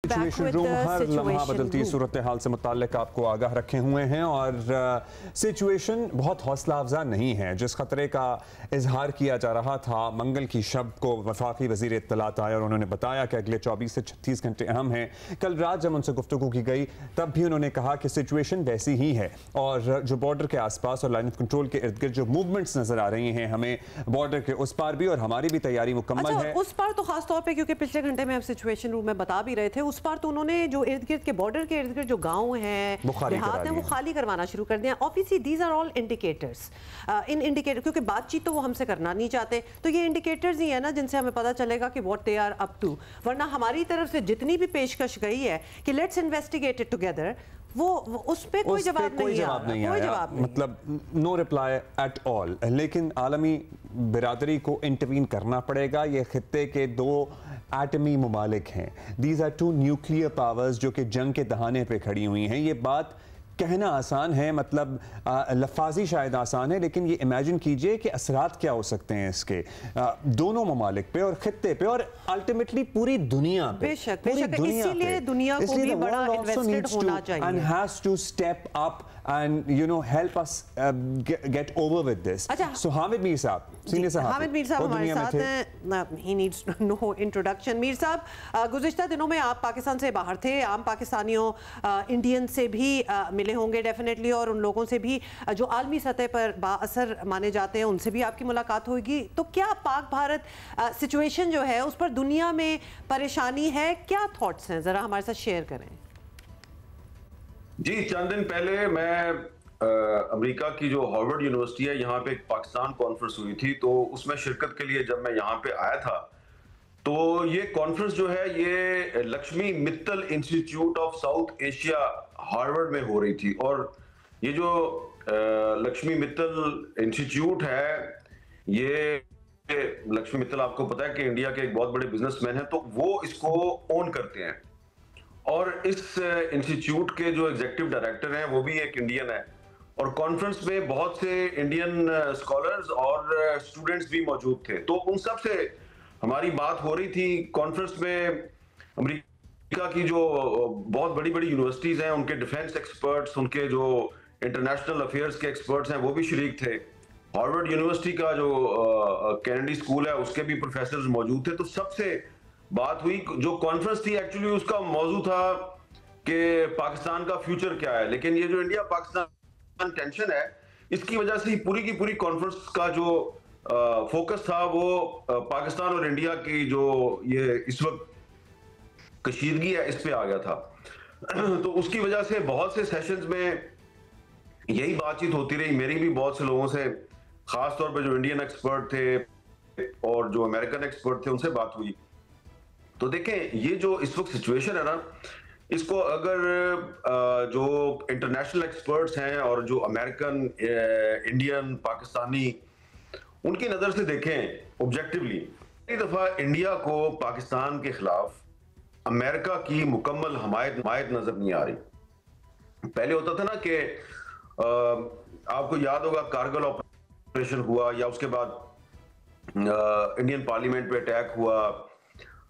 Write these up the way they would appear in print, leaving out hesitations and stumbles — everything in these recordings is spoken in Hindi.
सिचुएशन रूम हर लम्हा बदलती सूरत हाल से मुताल्लिक आपको आगाह रखे हुए हैं और सिचुएशन बहुत हौसला अफजा नहीं है। जिस खतरे का इजहार किया जा रहा था, मंगल की शब को वफाकी वजीर इत्तलात आए और उन्होंने बताया कि अगले 24 से 36 घंटे अहम हैं। कल रात जब उनसे गुफ्तगू की गई तब भी उन्होंने कहा कि सिचुएशन वैसी ही है और जो बॉर्डर के आसपास और लाइन ऑफ कंट्रोल के इर्द गिर्द जो मूवमेंट्स नजर आ रही हैं, हमें बॉर्डर के उस पार भी और हमारी भी तैयारी मुकम्मल है। उस पार तो खासतौर पर, क्योंकि पिछले घंटे में आप सिचुएशन रूम में बता भी रहे थे, उस पार तो उन्होंने जो इर्द गिर्द के बॉर्डर के इर्द गिर्द जो गांव हैं, देहात हैं, वो खाली करवाना शुरू कर दिया। Obviously these are all indicators. In indicator, क्योंकि बातचीत तो वो हमसे करना नहीं चाहते, तो ये इंडिकेटर्स ही है ना जिनसे हमें पता चलेगा कि what they are up to. वरना हमारी तरफ से जितनी भी पेशकश गई है कि लेट्स इन्वेस्टिगेट इट टुगेदर, वो उस पे कोई जवाब नहीं आया, मतलब नो रिप्लाई एट ऑल। लेकिन आलमी बिरादरी को इंटरवीन करना पड़ेगा। ये खित्ते के दो एटमी ममालिक हैं, these are two nuclear powers जो कि जंग के दहाने पे खड़ी हुई हैं। ये बात कहना आसान है, मतलब लफाजी शायद आसान है, लेकिन ये इमेजिन कीजिए कि असरात क्या हो सकते हैं इसके दोनों ममालिक पे और खित्ते पे और अल्टीमेटली पूरी दुनिया पे। बेशक, इसीलिए दुनिया को भी बड़ा इन्वेस्टेड होना चाहिए and has to step up and help us get over with this. So Hamid Mir साहब, सीनियर साहब, हामिद मीर साहब हमारे साथ हैं। he needs no introduction। Mir साहब, गुज़िश्ता दिनों में आप पाकिस्तान से बाहर थे, आम पाकिस्तानियों इंडियन से भी मिले होंगे डेफिनेटली, और उन लोगों से भी जो आलमी सतह पर बाअसर माने जाते हैं उनसे भी आपकी मुलाकात होगी। तो क्या पाक भारत सिचुएशन जो है उस पर दुनिया में परेशानी है? क्या थॉट्स हैं, जरा हमारे साथ शेयर करें। जी, चंद दिन पहले मैं अमेरिका की जो हार्वर्ड यूनिवर्सिटी है, यहाँ पे एक पाकिस्तान कॉन्फ्रेंस हुई थी, तो उसमें शिरकत के लिए जब मैं यहाँ पे आया था, तो ये कॉन्फ्रेंस जो है ये Lakshmi Mittal institute of south Asia Harvard में हो रही थी। और ये जो लक्ष्मी मित्तल इंस्टीट्यूट है, ये लक्ष्मी मित्तल आपको पता है कि इंडिया के एक बहुत बड़े बिजनेसमैन हैं, तो वो इसको ओन करते हैं। और इस इंस्टीट्यूट के जो एग्जीक्यूटिव डायरेक्टर हैं वो भी एक इंडियन है, और कॉन्फ्रेंस में बहुत से इंडियन स्कॉलर्स और स्टूडेंट्स भी मौजूद थे। तो उन सब से हमारी बात हो रही थी। कॉन्फ्रेंस में अमेरिका की जो बहुत बड़ी बड़ी यूनिवर्सिटीज हैं, उनके डिफेंस एक्सपर्ट्स, उनके जो इंटरनेशनल अफेयर्स के एक्सपर्ट्स हैं, वो भी शरीक थे। हार्वर्ड यूनिवर्सिटी का जो कैनेडी स्कूल है, उसके भी प्रोफेसर्स मौजूद थे। तो सबसे बात हुई, जो कॉन्फ्रेंस थी एक्चुअली उसका मौजू था कि पाकिस्तान का फ्यूचर क्या है, लेकिन ये जो इंडिया पाकिस्तान टेंशन है, इसकी वजह से पूरी की पूरी कॉन्फ्रेंस का जो फोकस था वो पाकिस्तान और इंडिया की जो ये इस वक्त कशीदगी है, इस पे आ गया था। तो उसकी वजह से बहुत से सेशंस में यही बातचीत होती रही। मेरी भी बहुत से लोगों से, खास तौर पे जो इंडियन एक्सपर्ट थे और जो अमेरिकन एक्सपर्ट थे, उनसे बात हुई। तो देखें, ये जो इस वक्त सिचुएशन है ना, इसको अगर जो इंटरनेशनल एक्सपर्ट्स हैं और जो अमेरिकन, इंडियन, पाकिस्तानी, उनकी नज़र से देखें ऑब्जेक्टिवली, एक दफ़ा इंडिया को पाकिस्तान के खिलाफ अमेरिका की मुकम्मल हमायत नज़र नहीं आ रही। पहले होता था ना कि आपको याद होगा कारगिल ऑपरेशन हुआ, या उसके बाद इंडियन पार्लियामेंट पे अटैक हुआ,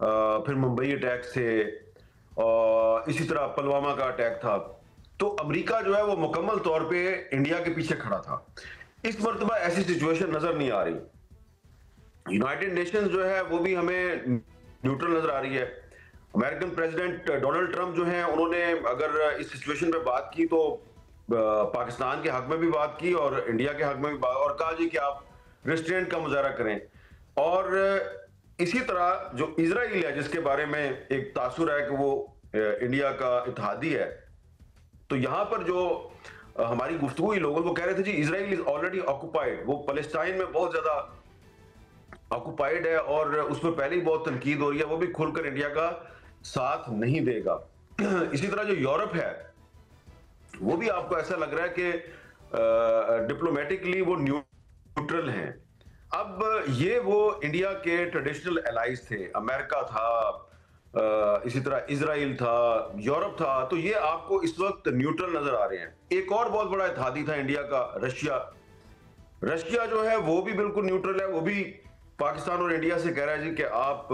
फिर मुंबई अटैक थे, और इसी तरह पुलवामा का अटैक था। तो अमेरिका जो है वो मुकम्मल तौर पे इंडिया के पीछे खड़ा था। इस मर्तबा ऐसी सिचुएशन नजर नहीं आ रही। यूनाइटेड नेशंस जो है वो भी हमें न्यूट्रल नजर आ रही है। अमेरिकन प्रेसिडेंट डोनाल्ड ट्रंप जो है, उन्होंने अगर इस सिचुएशन पे बात की तो पाकिस्तान के हक में भी बात की और इंडिया के हक में भी बात, और कहा जी कि आप रेस्ट्रेंट का मुजाहरा करें। और इसी तरह जो इजराइल है, जिसके बारे में एक तासुर है कि वो इंडिया का इत्तेहादी है, तो यहां पर जो हमारी गुफ्तगू हुई, लोगों को कह रहे थे जी इजराइल इज ऑलरेडी ऑक्युपाइड, वो पैलेस्टाइन में बहुत ज्यादा ऑक्युपाइड है और उस पर पहले ही बहुत तनकीद हो रही है, वो भी खुलकर इंडिया का साथ नहीं देगा। इसी तरह जो यूरोप है, वो भी आपको ऐसा लग रहा है कि डिप्लोमेटिकली वो न्यूट्रल हैं। अब ये वो इंडिया के ट्रेडिशनल एलाइज थे, अमेरिका था, इसी तरह इजराइल था, यूरोप था, तो ये आपको इस वक्त न्यूट्रल नजर आ रहे हैं। एक और बहुत बड़ा इत्तेहादी था इंडिया का, रशिया जो है वो भी बिल्कुल न्यूट्रल है। वो भी पाकिस्तान और इंडिया से कह रहा है जी कि आप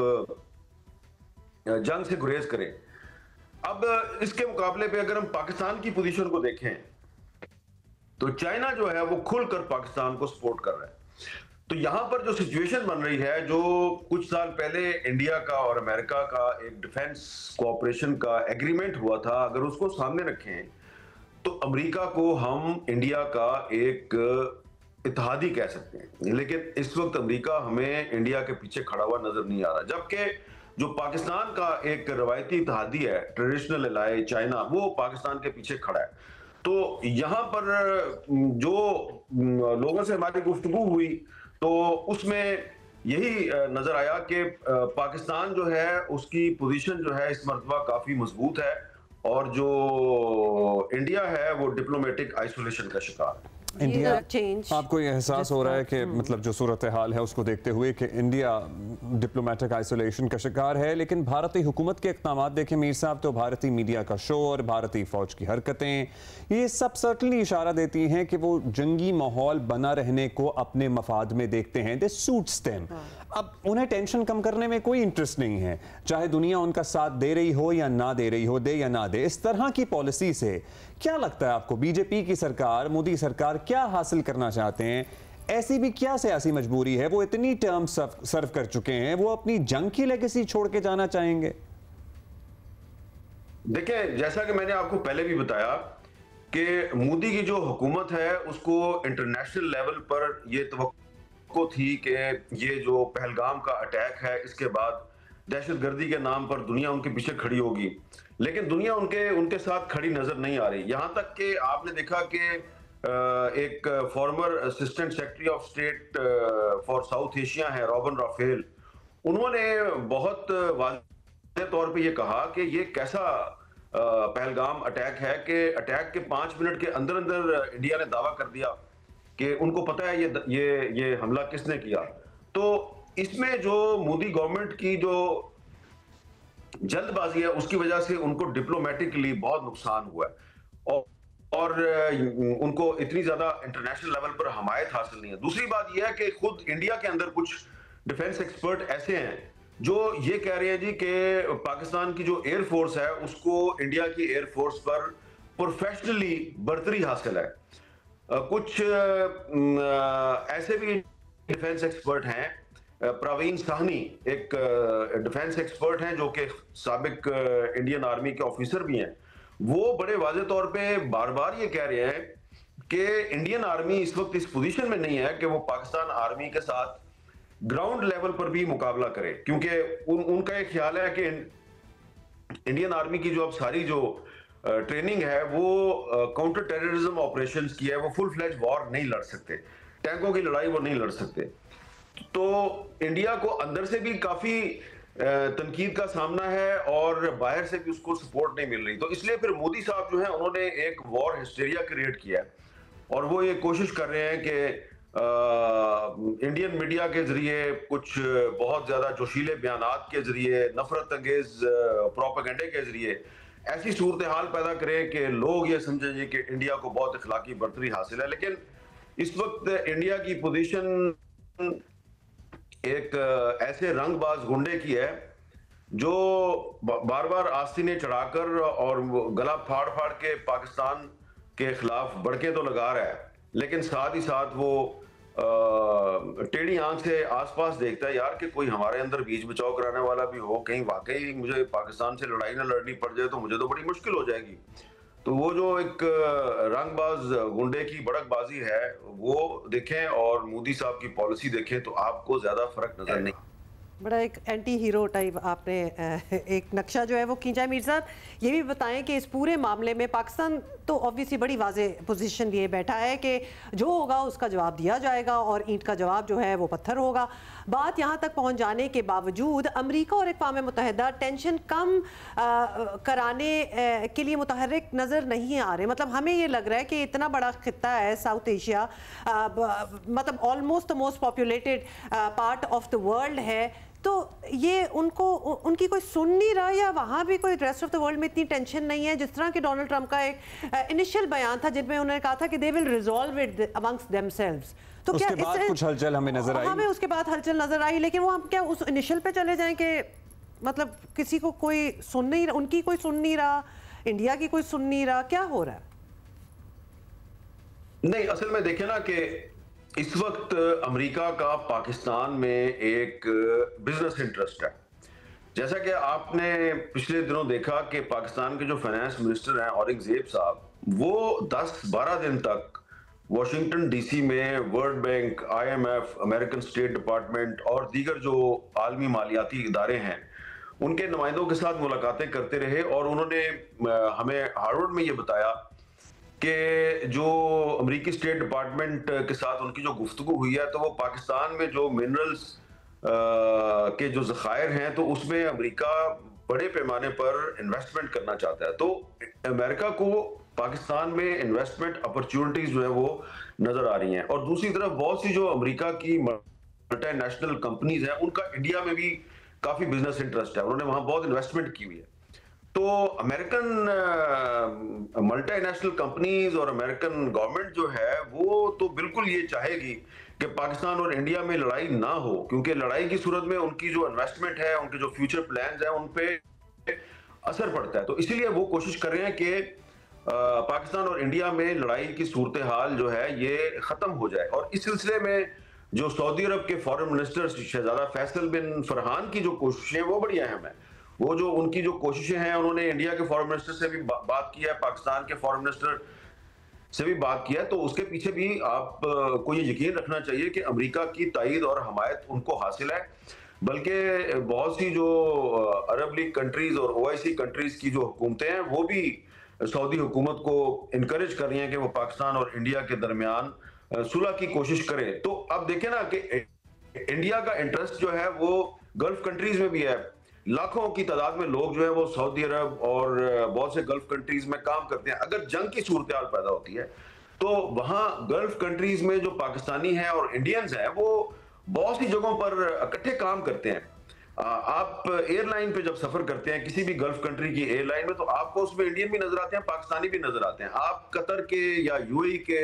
जंग से गुरेज करें। अब इसके मुकाबले पे अगर हम पाकिस्तान की पोजीशन को देखें तो चाइना जो है वो खुलकर पाकिस्तान को सपोर्ट कर रहा है। तो यहां पर जो सिचुएशन बन रही है, जो कुछ साल पहले इंडिया का और अमेरिका का एक डिफेंस कोऑपरेशन का एग्रीमेंट हुआ था, अगर उसको सामने रखें तो अमेरिका को हम इंडिया का एक इत्तेहादी कह सकते हैं, लेकिन इस वक्त अमेरिका हमें इंडिया के पीछे खड़ा हुआ नजर नहीं आ रहा। जबकि जो पाकिस्तान का एक रवायती इत्तेहादी है, ट्रेडिशनल एलाय चाइना, वो पाकिस्तान के पीछे खड़ा है। तो यहां पर जो लोगों से हमारी गुफ्तगू हुई तो उसमें यही नजर आया कि पाकिस्तान जो है उसकी पोजीशन जो है इस मर्तबा काफी मजबूत है, और जो इंडिया है वो डिप्लोमेटिक आइसोलेशन का शिकार है। इंडिया, आपको ये एहसास हो रहा है कि मतलब जो सूरत हाल है उसको देखते हुए कि इंडिया डिप्लोमेटिक आइसोलेशन का शिकार है, लेकिन भारतीय हुकूमत के इक़दामात देखें मीर साहब, तो भारतीय मीडिया का शोर, भारतीय फौज की हरकतें, ये सब सर्टनली इशारा देती हैं कि वो जंगी माहौल बना रहने को अपने मफाद में देखते हैं। दे सूट्स देम। अब उन्हें टेंशन कम करने में कोई इंटरेस्ट नहीं है, चाहे दुनिया उनका साथ दे रही हो या ना दे रही हो, दे या ना दे। इस तरह की पॉलिसी से क्या लगता है आपको, बीजेपी की सरकार, मोदी सरकार क्या हासिल करना चाहते हैं? ऐसी भी क्या सियासी मजबूरी है? वो इतनी टर्म सर्व कर चुके हैं, वो अपनी जंग की लेगेसी छोड़ के जाना चाहेंगे? देखिए, जैसा कि मैंने आपको पहले भी बताया कि मोदी की जो हुकूमत है उसको इंटरनेशनल लेवल पर यह तवक्को थी कि ये जो पहलगाम का अटैक है इसके बाद दहशतगर्दी के नाम पर दुनिया उनके पीछे खड़ी होगी, लेकिन दुनिया उनके साथ खड़ी नजर नहीं आ रही। यहां तक कि आपने देखा कि एक farmer assistant secretary of state for south Asia है रॉबन राफेल, उन्होंने बहुत वाज़ेह तौर पे ये कहा कि ये कैसा पहलगाम अटैक है कि अटैक के 5 मिनट के अंदर अंदर इंडिया ने दावा कर दिया कि उनको पता है ये हमला किसने किया। तो इसमें जो मोदी गवर्नमेंट की जो जल्दबाजी है उसकी वजह से उनको डिप्लोमेटिकली बहुत नुकसान हुआ है, और उनको इतनी ज्यादा इंटरनेशनल लेवल पर हमायत हासिल नहीं है। दूसरी बात यह है कि खुद इंडिया के अंदर कुछ डिफेंस एक्सपर्ट ऐसे हैं जो ये कह रहे हैं जी कि पाकिस्तान की जो एयरफोर्स है उसको इंडिया की एयरफोर्स पर प्रोफेशनली बर्तरी हासिल है। कुछ ऐसे भी डिफेंस एक्सपर्ट हैं, प्रवीण साहनी एक डिफेंस एक्सपर्ट हैं जो कि साबिक इंडियन आर्मी के ऑफिसर भी हैं, वो बड़े वाज़ेह तौर पे बार बार ये कह रहे हैं कि इंडियन आर्मी इस वक्त इस पोजीशन में नहीं है कि वो पाकिस्तान आर्मी के साथ ग्राउंड लेवल पर भी मुकाबला करे, क्योंकि उनका एक ख्याल है कि इंडियन आर्मी की जो अब सारी जो ट्रेनिंग है वो काउंटर टेररिज्म ऑपरेशंस की है, वो फुल फ्लैज वॉर नहीं लड़ सकते, टैंकों की लड़ाई वो नहीं लड़ सकते। तो इंडिया को अंदर से भी काफी तनकीद का सामना है और बाहर से भी उसको सपोर्ट नहीं मिल रही। तो इसलिए फिर मोदी साहब जो है उन्होंने एक वॉर हिस्टेरिया क्रिएट किया है, और वो ये कोशिश कर रहे हैं कि इंडियन मीडिया के जरिए कुछ बहुत ज्यादा जोशीले बयानात के जरिए, नफरत अंगेज प्रोपेगेंडे के जरिए ऐसी सूरत हाल पैदा करें कि लोग ये समझेंगे कि इंडिया को बहुत इखलाकी बर्तरी हासिल है। लेकिन इस वक्त इंडिया की पोजीशन एक ऐसे रंगबाज गुंडे की है जो बार बार आस्तीनें चढ़ाकर और गला फाड़ फाड़ के पाकिस्तान के खिलाफ बड़के तो लगा रहा है, लेकिन साथ ही साथ वो टेढ़ी आंख से आसपास देखता है यार कि कोई हमारे अंदर बीच बचाव कराने वाला भी हो, कहीं वाकई मुझे पाकिस्तान से लड़ाई ना लड़नी पड़ जाए तो मुझे तो बड़ी मुश्किल हो जाएगी। तो वो जो एक रंगबाज गुंडे की बड़कबाजी है वो देखें और मोदी साहब की पॉलिसी देखें तो आपको ज्यादा फर्क नजर नहीं। बड़ा एक एंटी हीरो टाइप आपने एक नक्शा जो है वो खींचा। मीर साहब ये भी बताएं कि इस पूरे मामले में पाकिस्तान तो ऑब्वियसली बड़ी वाज़ेह पोजीशन लिए बैठा है कि जो होगा उसका जवाब दिया जाएगा और ईंट का जवाब जो है वो पत्थर होगा। बात यहाँ तक पहुँच जाने के बावजूद अमेरिका और अक़वाम मुत्तहिदा टेंशन कम कराने के लिए मुतहर्रिक नज़र नहीं आ रहे। मतलब हमें ये लग रहा है कि इतना बड़ा खित्ता है साउथ एशिया, मतलब almost the most populated part of the world है, तो ये उनकी कोई सुन नहीं रहा, या वहाँ भी कोई रेस्ट ऑफ द वर्ल्ड में इतनी टेंशन नहीं है? जिस तरह कि डोनाल्ड ट्रंप का एक इनिशियल बयान था जिसमें उन्होंने कहा था कि they will resolve it amongst themselves, तो उसके क्या बाद कुछ हलचल हमें नजर आई? हमें उसके बाद हलचल नजर आई, लेकिन वो हम क्या उस इनिशियल पे चले जाएं कि मतलब किसी को कोई सुन नहीं रहा, उनकी कोई सुन नहीं रहा, इंडिया की कोई सुन नहीं रहा, क्या हो रहा है? नहीं, असल में देखें ना कि इस वक्त अमेरिका का पाकिस्तान में एक बिजनेस इंटरेस्ट है। जैसा कि आपने पिछले दिनों देखा कि पाकिस्तान के जो फाइनेंस मिनिस्टर हैं औरंगजेब साहब, वो 10-12 दिन तक वॉशिंगटन डीसी में world bank, IMF, American state department और दीगर जो आलमी मालियाती इदारे हैं उनके नुमाइंदों के साथ मुलाकातें करते रहे। और उन्होंने हमें हार्वर्ड में ये बताया कि जो अमेरिकी स्टेट डिपार्टमेंट के साथ उनकी जो गुफ्तगू हुई है, तो वो पाकिस्तान में जो मिनरल्स के जो ज़खायर हैं तो उसमें अमेरिका बड़े पैमाने पर इन्वेस्टमेंट करना चाहता है। तो अमेरिका को पाकिस्तान में इन्वेस्टमेंट अपॉर्चुनिटीज जो है वो नजर आ रही हैं। और दूसरी तरफ बहुत सी जो अमेरिका की मल्टीनेशनल कंपनीज हैं उनका इंडिया में भी काफी बिजनेस इंटरेस्ट है, उन्होंने वहां बहुत इन्वेस्टमेंट की हुई है। तो अमेरिकन मल्टीनेशनल कंपनीज और अमेरिकन गवर्नमेंट जो है वो तो बिल्कुल ये चाहेगी कि पाकिस्तान और इंडिया में लड़ाई ना हो, क्योंकि लड़ाई की सूरत में उनकी जो इन्वेस्टमेंट है, उनके जो फ्यूचर प्लान्स हैं उन पे असर पड़ता है। तो इसीलिए वो कोशिश कर रहे हैं कि पाकिस्तान और इंडिया में लड़ाई की सूरत हाल जो है ये खत्म हो जाए। और इस सिलसिले में जो सऊदी अरब के फॉरेन मिनिस्टर शहजादा फैसल बिन फरहान की जो कोशिशें वो बड़ी अहम है। वो जो उनकी जो कोशिशें हैं, उन्होंने इंडिया के फॉरेन मिनिस्टर से भी बात की है, पाकिस्तान के फॉरेन मिनिस्टर से भी बात की है। तो उसके पीछे भी आपको ये यकीन रखना चाहिए कि अमेरिका की तायद और हमायत उनको हासिल है। बल्कि बहुत सी जो अरब लीग कंट्रीज और OIC कंट्रीज की जो हुकूमतें हैं वो भी सऊदी हुकूमत को इनकरेज कर रही हैं कि वो पाकिस्तान और इंडिया के दरमियान सुलह की कोशिश करें। तो अब देखें ना कि इंडिया का इंटरेस्ट जो है वो गल्फ कंट्रीज में भी है। लाखों की तादाद में लोग जो है वो सऊदी अरब और बहुत से गल्फ कंट्रीज में काम करते हैं। अगर जंग की सूरत हाल पैदा होती है तो वहां गल्फ कंट्रीज में जो पाकिस्तानी हैं और इंडियंस हैं वो बहुत सी जगहों पर इकट्ठे काम करते हैं। आप एयरलाइन पे जब सफर करते हैं किसी भी गल्फ कंट्री की एयरलाइन में, तो आपको उसमें इंडियन भी नजर आते हैं, पाकिस्तानी भी नजर आते हैं। आप कतर के या UAE के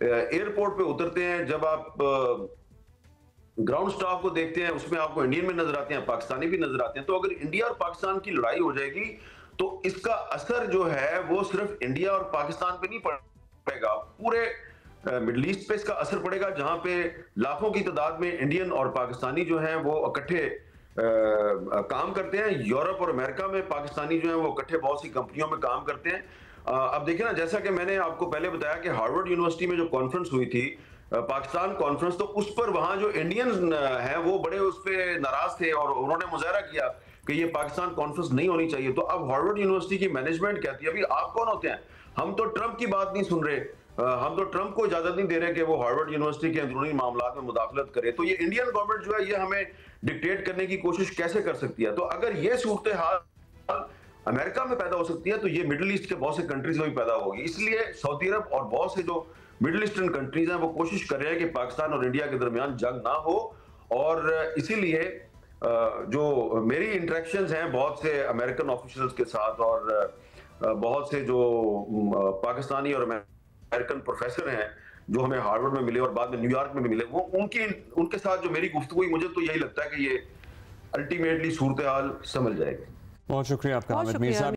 एयरपोर्ट पे उतरते हैं, जब आप ग्राउंड स्टाफ को देखते हैं उसमें आपको इंडियन भी नजर आते हैं, पाकिस्तानी भी नजर आते हैं। तो अगर इंडिया और पाकिस्तान की लड़ाई हो जाएगी तो इसका असर जो है वो सिर्फ इंडिया और पाकिस्तान पे नहीं पड़ेगा, पूरे मिडल ईस्ट पे इसका असर पड़ेगा, जहां पे लाखों की तादाद में इंडियन और पाकिस्तानी जो हैं वो इकट्ठे काम करते हैं। यूरोप और अमेरिका में पाकिस्तानी जो हैं वो इकट्ठे बहुत सी कंपनियों में काम करते हैं। अब देखिए ना, जैसा कि मैंने आपको पहले बताया कि हार्वर्ड यूनिवर्सिटी में जो कॉन्फ्रेंस हुई थी, पाकिस्तान कॉन्फ्रेंस, तो उस पर वहां जो इंडियन हैं वो बड़े उस पर नाराज थे और उन्होंने मुजाहरा किया कि ये पाकिस्तान कॉन्फ्रेंस नहीं होनी चाहिए। तो अब हार्वर्ड यूनिवर्सिटी की मैनेजमेंट कहती है अभी आप कौन होते हैं, हम तो ट्रंप की बात नहीं सुन रहे, हम तो ट्रंप को इजाजत नहीं दे रहे कि वो हार्वर्ड यूनिवर्सिटी के अंदरूनी मामलात में मुदाखलत करे। तो ये इंडियन गवर्नमेंट जो है ये हमें डिक्टेट करने की कोशिश कैसे कर सकती है। तो अगर ये सूरत हाल अमेरिका में पैदा हो सकती है तो ये मिडिल ईस्ट के बहुत से कंट्रीज में भी पैदा होगी। इसलिए सऊदी अरब और बहुत से जो मिडिल ईस्टर्न कंट्रीज हैं वो कोशिश कर रहे हैं कि पाकिस्तान और इंडिया के दरमियान जंग ना हो। और इसीलिए जो मेरी इंटरेक्शंस हैं बहुत से अमेरिकन ऑफिशियल्स के साथ और बहुत से जो पाकिस्तानी और अमेरिकन प्रोफेसर हैं जो हमें हार्वर्ड में मिले और बाद में न्यूयॉर्क में भी मिले, वो उनके साथ जो मेरी गुफ्तगू हुई, मुझे तो यही लगता है कि ये अल्टीमेटली सूरत हाल समझ जाएगी। बहुत शुक्रिया आपका हामिद मीर साहब।